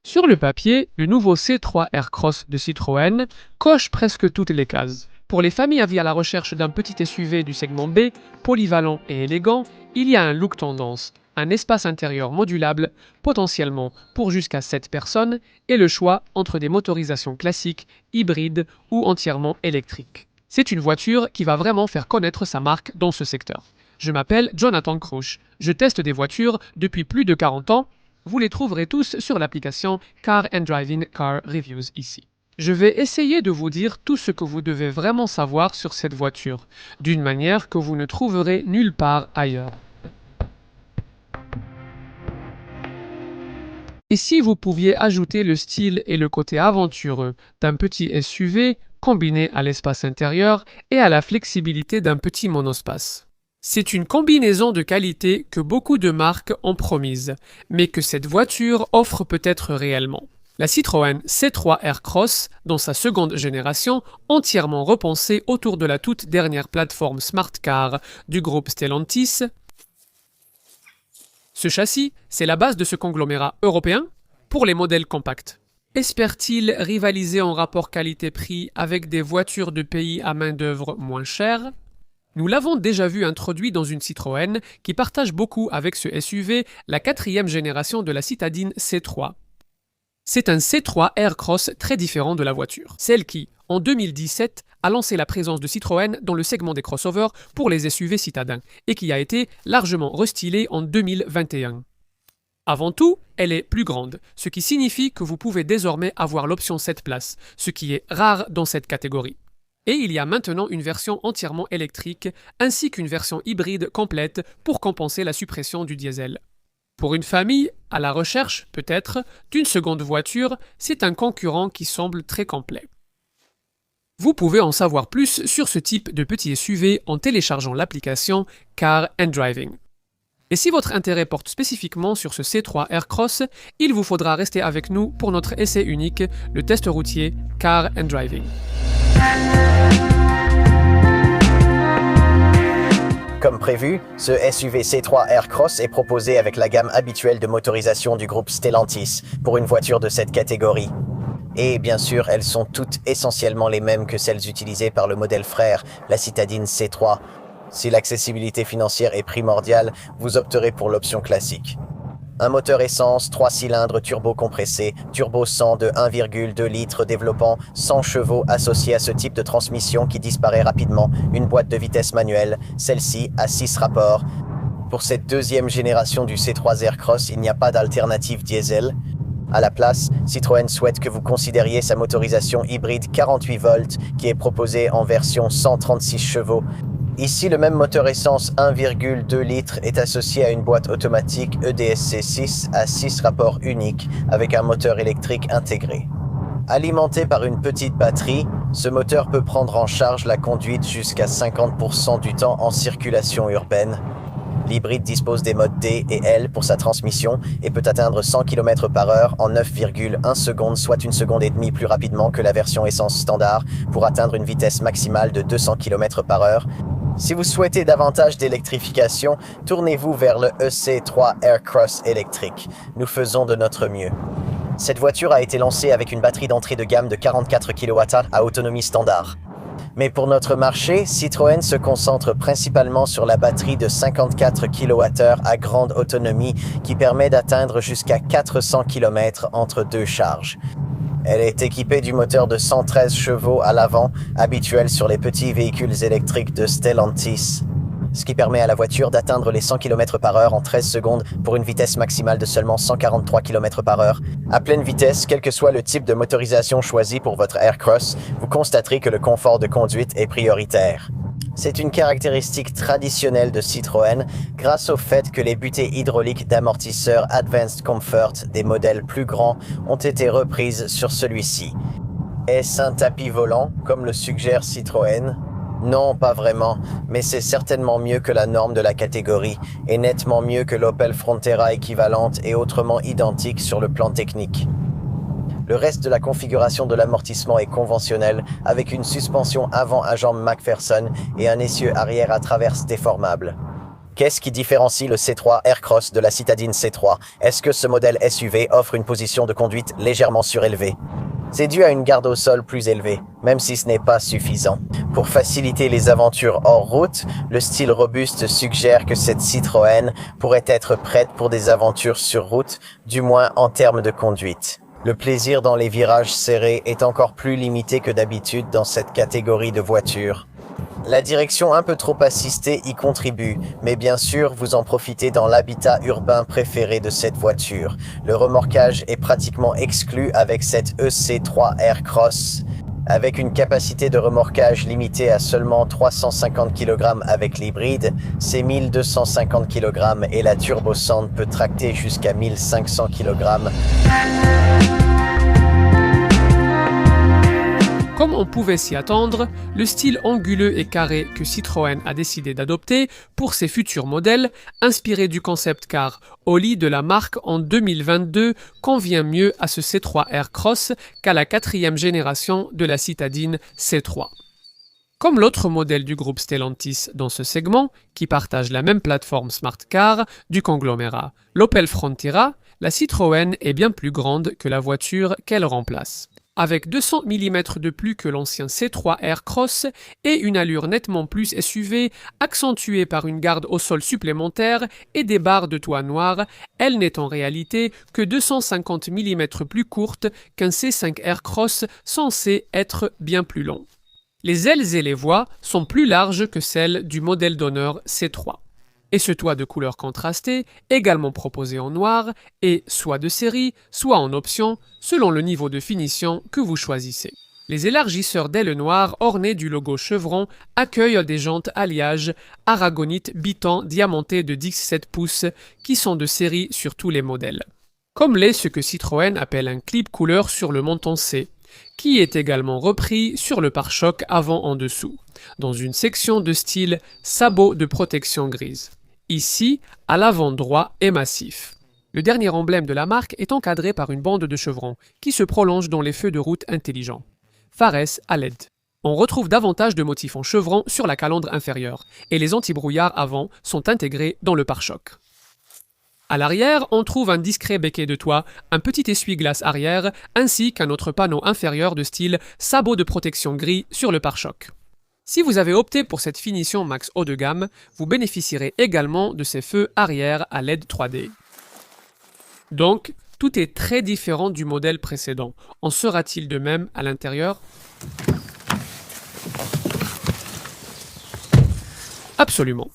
Sur le papier, le nouveau C3 Aircross de Citroën coche presque toutes les cases. Pour les familles avies à la recherche d'un petit SUV du segment B, polyvalent et élégant, il y a un look tendance, un espace intérieur modulable, potentiellement pour jusqu'à 7 personnes, et le choix entre des motorisations classiques, hybrides ou entièrement électriques. C'est une voiture qui va vraiment faire connaître sa marque dans ce secteur. Je m'appelle Jonathan Crouch, je teste des voitures depuis plus de 40 ans. Vous les trouverez tous sur l'application Car and Driving Car Reviews ici. Je vais essayer de vous dire tout ce que vous devez vraiment savoir sur cette voiture, d'une manière que vous ne trouverez nulle part ailleurs. Et si vous pouviez ajouter le style et le côté aventureux d'un petit SUV combiné à l'espace intérieur et à la flexibilité d'un petit monospace. C'est une combinaison de qualité que beaucoup de marques ont promise, mais que cette voiture offre peut-être réellement. La Citroën C3 Aircross, dans sa seconde génération, entièrement repensée autour de la toute dernière plateforme Smart Car du groupe Stellantis. Ce châssis, c'est la base de ce conglomérat européen pour les modèles compacts. Espère-t-il rivaliser en rapport qualité-prix avec des voitures de pays à main-d'œuvre moins chères ? Nous l'avons déjà vu introduit dans une Citroën qui partage beaucoup avec ce SUV la quatrième génération de la citadine C3. C'est un C3 Aircross très différent de la voiture, celle qui, en 2017, a lancé la présence de Citroën dans le segment des crossovers pour les SUV citadins et qui a été largement restylée en 2021. Avant tout, elle est plus grande, ce qui signifie que vous pouvez désormais avoir l'option 7 places, ce qui est rare dans cette catégorie. Et il y a maintenant une version entièrement électrique, ainsi qu'une version hybride complète pour compenser la suppression du diesel. Pour une famille, à la recherche, peut-être, d'une seconde voiture, c'est un concurrent qui semble très complet. Vous pouvez en savoir plus sur ce type de petit SUV en téléchargeant l'application Car and Driving. Et si votre intérêt porte spécifiquement sur ce C3 Aircross, il vous faudra rester avec nous pour notre essai unique, le test routier Car and Driving. Comme prévu, ce SUV C3 Aircross est proposé avec la gamme habituelle de motorisation du groupe Stellantis pour une voiture de cette catégorie. Et bien sûr, elles sont toutes essentiellement les mêmes que celles utilisées par le modèle frère, la citadine C3. Si l'accessibilité financière est primordiale, vous opterez pour l'option classique. Un moteur essence, 3 cylindres turbo-compressé, turbo 100 de 1,2 litres développant 100 chevaux associé à ce type de transmission qui disparaît rapidement, une boîte de vitesse manuelle, celle-ci à 6 rapports. Pour cette deuxième génération du C3 Aircross, il n'y a pas d'alternative diesel. À la place, Citroën souhaite que vous considériez sa motorisation hybride 48 volts qui est proposée en version 136 chevaux. Ici, le même moteur essence 1,2 litres est associé à une boîte automatique EDSC6 à 6 rapports uniques avec un moteur électrique intégré. Alimenté par une petite batterie, ce moteur peut prendre en charge la conduite jusqu'à 50% du temps en circulation urbaine. L'hybride dispose des modes D et L pour sa transmission et peut atteindre 100 km/h en 9,1 secondes, soit une seconde et demie plus rapidement que la version essence standard pour atteindre une vitesse maximale de 200 km/h. Si vous souhaitez davantage d'électrification, tournez-vous vers le EC3 Aircross électrique. Nous faisons de notre mieux. Cette voiture a été lancée avec une batterie d'entrée de gamme de 44 kWh à autonomie standard. Mais pour notre marché, Citroën se concentre principalement sur la batterie de 54 kWh à grande autonomie qui permet d'atteindre jusqu'à 400 km entre deux charges. Elle est équipée du moteur de 113 chevaux à l'avant, habituel sur les petits véhicules électriques de Stellantis, ce qui permet à la voiture d'atteindre les 100 km/h en 13 secondes pour une vitesse maximale de seulement 143 km/h. À pleine vitesse, quel que soit le type de motorisation choisi pour votre Aircross, vous constaterez que le confort de conduite est prioritaire. C'est une caractéristique traditionnelle de Citroën grâce au fait que les butées hydrauliques d'amortisseurs Advanced Comfort des modèles plus grands ont été reprises sur celui-ci. Est-ce un tapis volant, comme le suggère Citroën ? Non, pas vraiment, mais c'est certainement mieux que la norme de la catégorie et nettement mieux que l'Opel Frontera équivalente et autrement identique sur le plan technique. Le reste de la configuration de l'amortissement est conventionnel avec une suspension avant à jambes McPherson et un essieu arrière à traverse déformable. Qu'est-ce qui différencie le C3 Aircross de la citadine C3? Est-ce que ce modèle SUV offre une position de conduite légèrement surélevée? C'est dû à une garde au sol plus élevée, même si ce n'est pas suffisant. Pour faciliter les aventures hors route, le style robuste suggère que cette Citroën pourrait être prête pour des aventures sur route, du moins en termes de conduite. Le plaisir dans les virages serrés est encore plus limité que d'habitude dans cette catégorie de voitures. La direction un peu trop assistée y contribue, mais bien sûr, vous en profitez dans l'habitat urbain préféré de cette voiture. Le remorquage est pratiquement exclu avec cette EC3 Aircross. Avec une capacité de remorquage limitée à seulement 350 kg avec l'hybride, c'est 1250 kg et la TurboSand peut tracter jusqu'à 1500 kg. Comme on pouvait s'y attendre, le style anguleux et carré que Citroën a décidé d'adopter pour ses futurs modèles, inspiré du concept car Oli de la marque en 2022, convient mieux à ce C3 Aircross qu'à la 4e génération de la citadine C3. Comme l'autre modèle du groupe Stellantis dans ce segment, qui partage la même plateforme Smart Car du conglomérat, l'Opel Frontera, la Citroën est bien plus grande que la voiture qu'elle remplace. Avec 200 mm de plus que l'ancien C3 Aircross et une allure nettement plus SUV, accentuée par une garde au sol supplémentaire et des barres de toit noires, elle n'est en réalité que 250 mm plus courte qu'un C5 Aircross censé être bien plus long. Les ailes et les voies sont plus larges que celles du modèle d'honneur C3. Et ce toit de couleur contrastée, également proposé en noir, est soit de série, soit en option, selon le niveau de finition que vous choisissez. Les élargisseurs d'ailes noires ornés du logo Chevron accueillent des jantes alliage aragonite bitan diamantées de 17 pouces qui sont de série sur tous les modèles. Comme l'est ce que Citroën appelle un clip couleur sur le menton C, qui est également repris sur le pare-choc avant en dessous, dans une section de style sabot de protection grise. Ici, à l'avant droit et massif. Le dernier emblème de la marque est encadré par une bande de chevrons qui se prolonge dans les feux de route intelligents. Phares à LED. On retrouve davantage de motifs en chevron sur la calandre inférieure et les anti-brouillards avant sont intégrés dans le pare-choc. À l'arrière, on trouve un discret becquet de toit, un petit essuie-glace arrière ainsi qu'un autre panneau inférieur de style sabot de protection gris sur le pare-choc. Si vous avez opté pour cette finition max haut de gamme, vous bénéficierez également de ces feux arrière à LED 3D. Donc, tout est très différent du modèle précédent. En sera-t-il de même à l'intérieur? Absolument.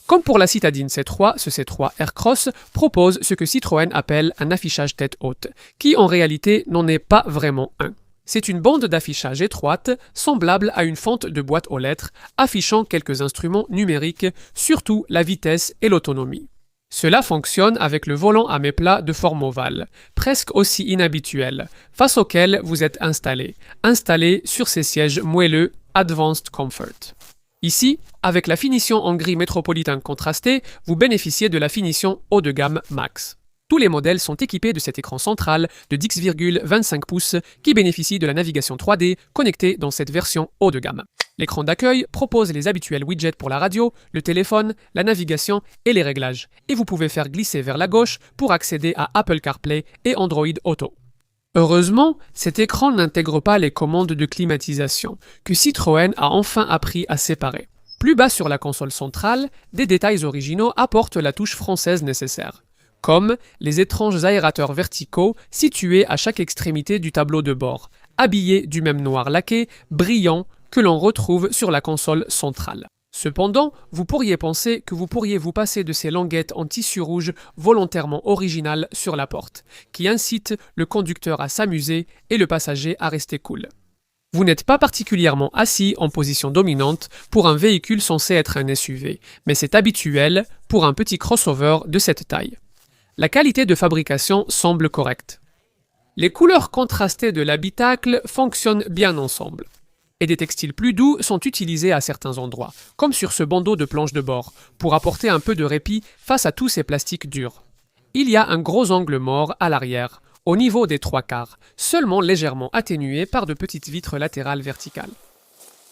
Comme pour la citadine C3, ce C3 Aircross propose ce que Citroën appelle un affichage tête haute, qui en réalité n'en est pas vraiment un. C'est une bande d'affichage étroite, semblable à une fente de boîte aux lettres, affichant quelques instruments numériques, surtout la vitesse et l'autonomie. Cela fonctionne avec le volant à méplat de forme ovale, presque aussi inhabituel, face auquel vous êtes installé sur ces sièges moelleux Advanced Comfort. Ici, avec la finition en gris métropolitain contrasté, vous bénéficiez de la finition haut de gamme Max. Tous les modèles sont équipés de cet écran central de 10,25 pouces qui bénéficie de la navigation 3D connectée dans cette version haut de gamme. L'écran d'accueil propose les habituels widgets pour la radio, le téléphone, la navigation et les réglages. Et vous pouvez faire glisser vers la gauche pour accéder à Apple CarPlay et Android Auto. Heureusement, cet écran n'intègre pas les commandes de climatisation, que Citroën a enfin appris à séparer. Plus bas sur la console centrale, des détails originaux apportent la touche française nécessaire, comme les étranges aérateurs verticaux situés à chaque extrémité du tableau de bord, habillés du même noir laqué, brillant, que l'on retrouve sur la console centrale. Cependant, vous pourriez penser que vous pourriez vous passer de ces languettes en tissu rouge volontairement originales sur la porte, qui incitent le conducteur à s'amuser et le passager à rester cool. Vous n'êtes pas particulièrement assis en position dominante pour un véhicule censé être un SUV, mais c'est habituel pour un petit crossover de cette taille. La qualité de fabrication semble correcte. Les couleurs contrastées de l'habitacle fonctionnent bien ensemble. Et des textiles plus doux sont utilisés à certains endroits, comme sur ce bandeau de planche de bord, pour apporter un peu de répit face à tous ces plastiques durs. Il y a un gros angle mort à l'arrière, au niveau des 3/4, seulement légèrement atténué par de petites vitres latérales verticales.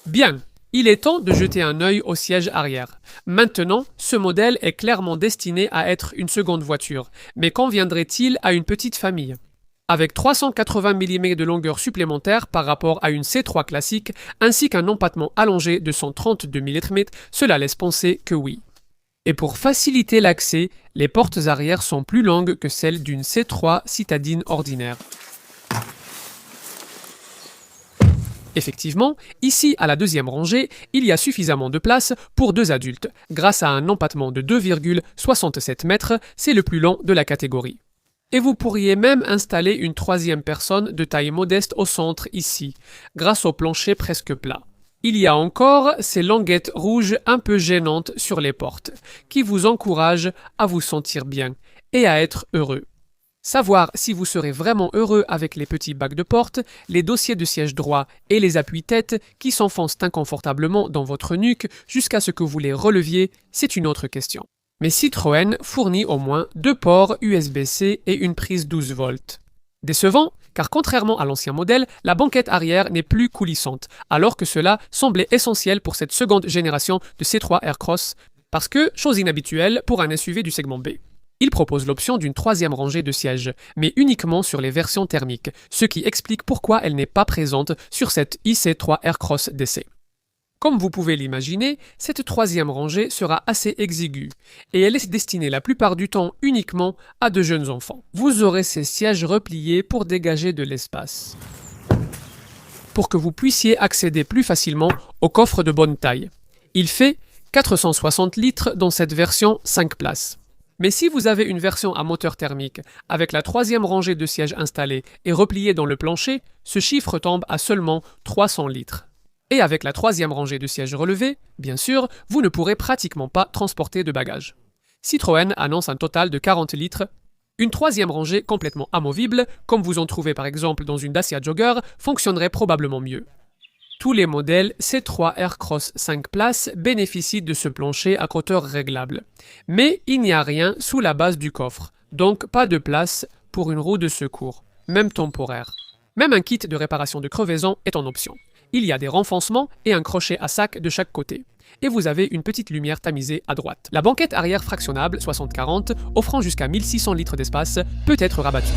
Bien, Il est temps de jeter un œil au siège arrière. Maintenant, ce modèle est clairement destiné à être une seconde voiture, mais conviendrait-il à une petite famille? Avec 380 mm de longueur supplémentaire par rapport à une C3 classique, ainsi qu'un empattement allongé de 132 mm, cela laisse penser que oui. Et pour faciliter l'accès, les portes arrière sont plus longues que celles d'une C3 citadine ordinaire. Effectivement, ici à la deuxième rangée, il y a suffisamment de place pour 2 adultes. Grâce à un empattement de 2,67 mètres, c'est le plus long de la catégorie. Et vous pourriez même installer une troisième personne de taille modeste au centre ici, grâce au plancher presque plat. Il y a encore ces languettes rouges un peu gênantes sur les portes, qui vous encouragent à vous sentir bien et à être heureux. Savoir si vous serez vraiment heureux avec les petits bacs de porte, les dossiers de siège droit et les appuis-têtes qui s'enfoncent inconfortablement dans votre nuque jusqu'à ce que vous les releviez, c'est une autre question. Mais Citroën fournit au moins 2 ports USB-C et une prise 12 volts. Décevant, car contrairement à l'ancien modèle, la banquette arrière n'est plus coulissante, alors que cela semblait essentiel pour cette seconde génération de C3 Aircross, parce que, chose inhabituelle pour un SUV du segment B. Il propose l'option d'une troisième rangée de sièges, mais uniquement sur les versions thermiques, ce qui explique pourquoi elle n'est pas présente sur cette IC3 Aircross d'essai. Comme vous pouvez l'imaginer, cette troisième rangée sera assez exiguë, et elle est destinée la plupart du temps uniquement à de jeunes enfants. Vous aurez ces sièges repliés pour dégager de l'espace, pour que vous puissiez accéder plus facilement au coffre de bonne taille. Il fait 460 litres dans cette version 5 places. Mais si vous avez une version à moteur thermique, avec la troisième rangée de sièges installée et repliée dans le plancher, ce chiffre tombe à seulement 300 litres. Et avec la troisième rangée de sièges relevée, bien sûr, vous ne pourrez pratiquement pas transporter de bagages. Citroën annonce un total de 40 litres. Une troisième rangée complètement amovible, comme vous en trouvez par exemple dans une Dacia Jogger, fonctionnerait probablement mieux. Tous les modèles C3 Aircross 5 places bénéficient de ce plancher à hauteur réglable. Mais il n'y a rien sous la base du coffre, donc pas de place pour une roue de secours, même temporaire. Même un kit de réparation de crevaison est en option. Il y a des renfoncements et un crochet à sac de chaque côté. Et vous avez une petite lumière tamisée à droite. La banquette arrière fractionnable 60-40, offrant jusqu'à 1600 litres d'espace, peut être rabattue.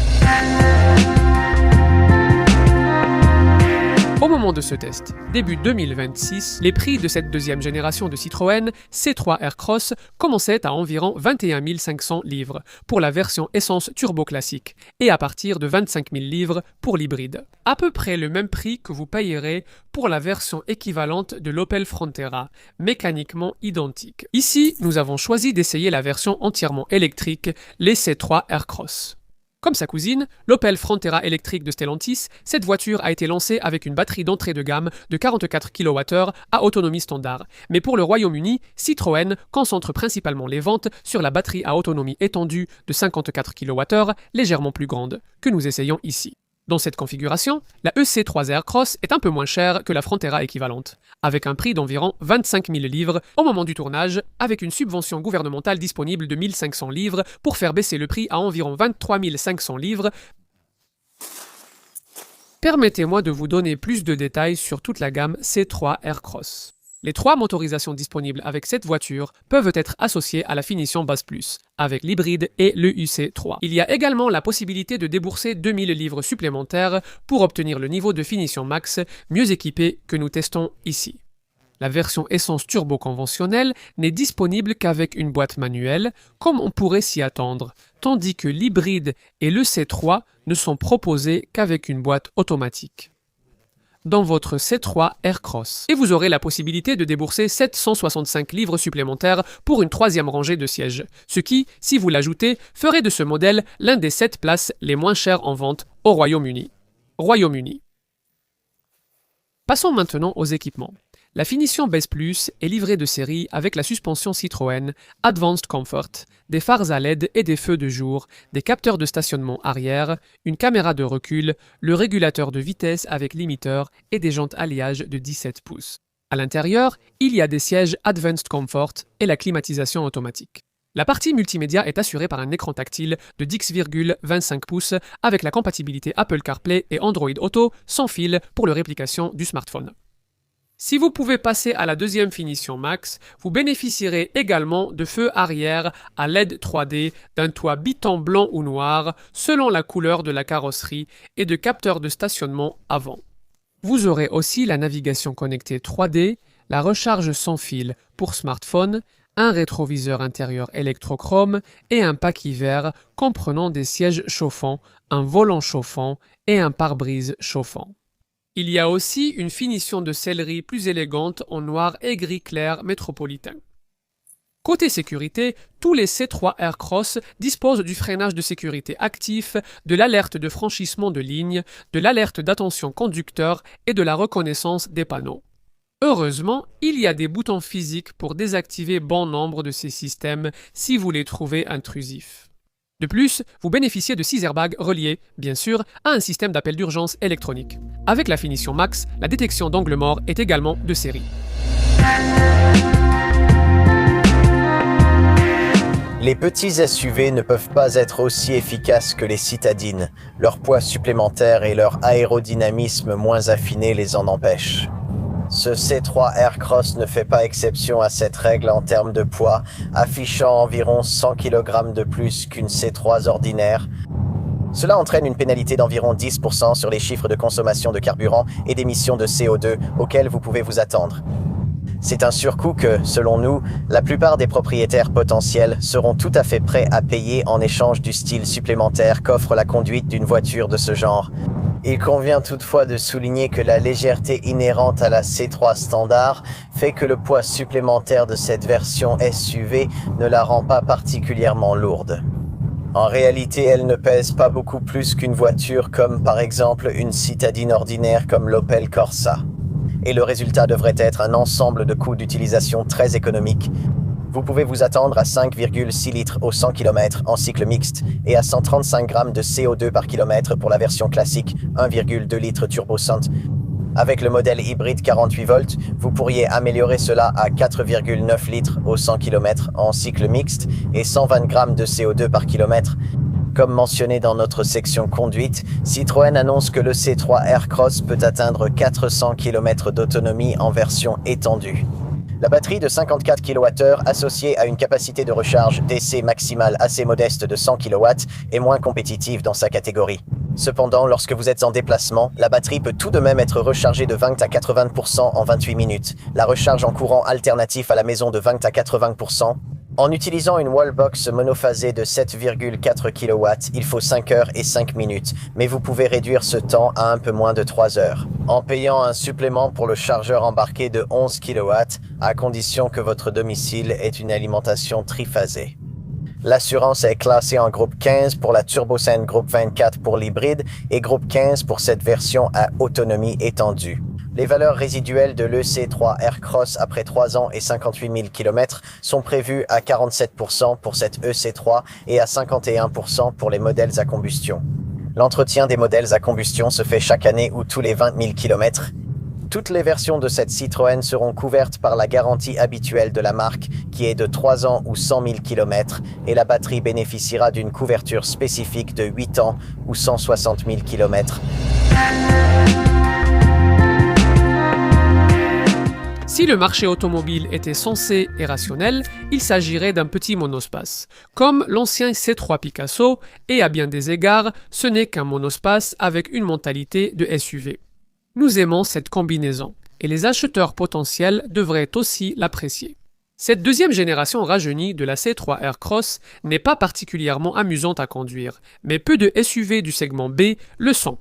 Au moment de ce test, début 2026, les prix de cette deuxième génération de Citroën C3 Aircross commençaient à environ 21 500 livres pour la version essence turbo classique et à partir de 25 000 livres pour l'hybride. À peu près le même prix que vous payerez pour la version équivalente de l'Opel Frontera, mécaniquement identique. Ici, nous avons choisi d'essayer la version entièrement électrique, les C3 Aircross. Comme sa cousine, l'Opel Frontera électrique de Stellantis, cette voiture a été lancée avec une batterie d'entrée de gamme de 44 kWh à autonomie standard. Mais pour le Royaume-Uni, Citroën concentre principalement les ventes sur la batterie à autonomie étendue de 54 kWh, légèrement plus grande, que nous essayons ici. Dans cette configuration, la EC3 Aircross est un peu moins chère que la Frontera équivalente, avec un prix d'environ 25 000 livres au moment du tournage, avec une subvention gouvernementale disponible de 1500 livres pour faire baisser le prix à environ 23 500 livres. Permettez-moi de vous donner plus de détails sur toute la gamme C3 Aircross. Les 3 motorisations disponibles avec cette voiture peuvent être associées à la finition Base Plus, avec l'hybride et le UC3. Il y a également la possibilité de débourser 2000 livres supplémentaires pour obtenir le niveau de finition max mieux équipé que nous testons ici. La version essence turbo conventionnelle n'est disponible qu'avec une boîte manuelle, comme on pourrait s'y attendre, tandis que l'hybride et le C3 ne sont proposés qu'avec une boîte automatique dans votre C3 Aircross. Et vous aurez la possibilité de débourser 765 livres supplémentaires pour une troisième rangée de sièges, ce qui, si vous l'ajoutez, ferait de ce modèle l'un des 7 places les moins chères en vente au Royaume-Uni. Passons maintenant aux équipements. La finition Base Plus est livrée de série avec la suspension Citroën Advanced Comfort, des phares à LED et des feux de jour, des capteurs de stationnement arrière, une caméra de recul, le régulateur de vitesse avec limiteur et des jantes alliage de 17 pouces. À l'intérieur, il y a des sièges Advanced Comfort et la climatisation automatique. La partie multimédia est assurée par un écran tactile de 10,25 pouces avec la compatibilité Apple CarPlay et Android Auto sans fil pour la réplication du smartphone. Si vous pouvez passer à la deuxième finition max, vous bénéficierez également de feux arrière à LED 3D, d'un toit biton blanc ou noir selon la couleur de la carrosserie et de capteurs de stationnement avant. Vous aurez aussi la navigation connectée 3D, la recharge sans fil pour smartphone, un rétroviseur intérieur électrochrome et un pack hiver comprenant des sièges chauffants, un volant chauffant et un pare-brise chauffant. Il y a aussi une finition de sellerie plus élégante en noir et gris clair métropolitain. Côté sécurité, tous les C3 Aircross disposent du freinage de sécurité actif, de l'alerte de franchissement de ligne, de l'alerte d'attention conducteur et de la reconnaissance des panneaux. Heureusement, il y a des boutons physiques pour désactiver bon nombre de ces systèmes si vous les trouvez intrusifs. De plus, vous bénéficiez de 6 airbags reliés, bien sûr, à un système d'appel d'urgence électronique. Avec la finition max, la détection d'angle mort est également de série. Les petits SUV ne peuvent pas être aussi efficaces que les citadines. Leur poids supplémentaire et leur aérodynamisme moins affiné les en empêchent. Ce C3 Aircross ne fait pas exception à cette règle en termes de poids, affichant environ 100 kg de plus qu'une C3 ordinaire. Cela entraîne une pénalité d'environ 10% sur les chiffres de consommation de carburant et d'émissions de CO2 auxquels vous pouvez vous attendre. C'est un surcoût que, selon nous, la plupart des propriétaires potentiels seront tout à fait prêts à payer en échange du style supplémentaire qu'offre la conduite d'une voiture de ce genre. Il convient toutefois de souligner que la légèreté inhérente à la C3 standard fait que le poids supplémentaire de cette version SUV ne la rend pas particulièrement lourde. En réalité, elle ne pèse pas beaucoup plus qu'une voiture comme par exemple une citadine ordinaire comme l'Opel Corsa. Et le résultat devrait être un ensemble de coûts d'utilisation très économiques. Vous pouvez vous attendre à 5,6 litres au 100 km en cycle mixte et à 135 grammes de CO2 par kilomètre pour la version classique 1,2 litres turbocente. Avec le modèle hybride 48 volts, vous pourriez améliorer cela à 4,9 litres au 100 km en cycle mixte et 120 grammes de CO2 par kilomètre. Comme mentionné dans notre section conduite, Citroën annonce que le C3 Aircross peut atteindre 400 km d'autonomie en version étendue. La batterie de 54 kWh associée à une capacité de recharge DC maximale assez modeste de 100 kW est moins compétitive dans sa catégorie. Cependant, lorsque vous êtes en déplacement, la batterie peut tout de même être rechargée de 20 à 80% en 28 minutes. La recharge en courant alternatif à la maison de 20 à 80%. En utilisant une wallbox monophasée de 7,4 kW, il faut 5 heures et 5 minutes, mais vous pouvez réduire ce temps à un peu moins de 3 heures, en payant un supplément pour le chargeur embarqué de 11 kW, à condition que votre domicile ait une alimentation triphasée. L'assurance est classée en groupe 15 pour la TurboSend, groupe 24 pour l'hybride et groupe 15 pour cette version à autonomie étendue. Les valeurs résiduelles de l'EC3 Aircross après 3 ans et 58 000 km sont prévues à 47% pour cette EC3 et à 51% pour les modèles à combustion. L'entretien des modèles à combustion se fait chaque année ou tous les 20 000 km. Toutes les versions de cette Citroën seront couvertes par la garantie habituelle de la marque qui est de 3 ans ou 100 000 km et la batterie bénéficiera d'une couverture spécifique de 8 ans ou 160 000 km. Si le marché automobile était sensé et rationnel, il s'agirait d'un petit monospace. Comme l'ancien C3 Picasso, et à bien des égards, ce n'est qu'un monospace avec une mentalité de SUV. Nous aimons cette combinaison, et les acheteurs potentiels devraient aussi l'apprécier. Cette deuxième génération rajeunie de la C3 Aircross n'est pas particulièrement amusante à conduire, mais peu de SUV du segment B le sont.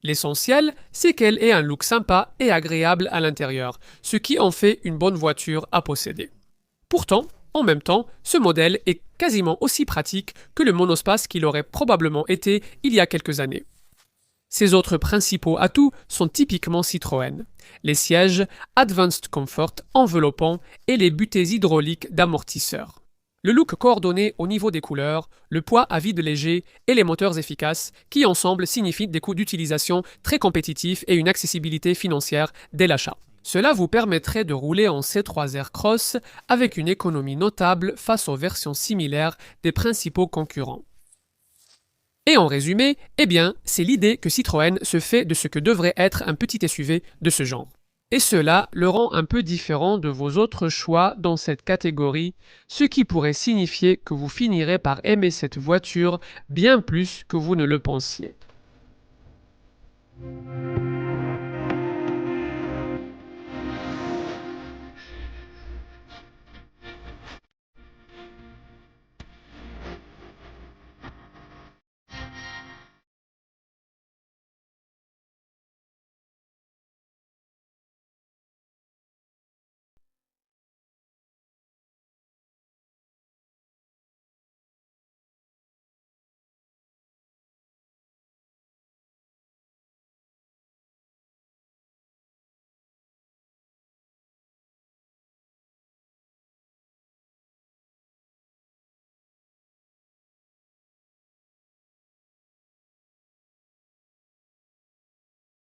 L'essentiel, c'est qu'elle ait un look sympa et agréable à l'intérieur, ce qui en fait une bonne voiture à posséder. Pourtant, en même temps, ce modèle est quasiment aussi pratique que le monospace qu'il aurait probablement été il y a quelques années. Ses autres principaux atouts sont typiquement Citroën. Les sièges Advanced Comfort enveloppants et les butées hydrauliques d'amortisseurs. Le look coordonné au niveau des couleurs, le poids à vide léger et les moteurs efficaces qui ensemble signifient des coûts d'utilisation très compétitifs et une accessibilité financière dès l'achat. Cela vous permettrait de rouler en C3 Aircross avec une économie notable face aux versions similaires des principaux concurrents. Et en résumé, c'est l'idée que Citroën se fait de ce que devrait être un petit SUV de ce genre. Et cela le rend un peu différent de vos autres choix dans cette catégorie, ce qui pourrait signifier que vous finirez par aimer cette voiture bien plus que vous ne le pensiez.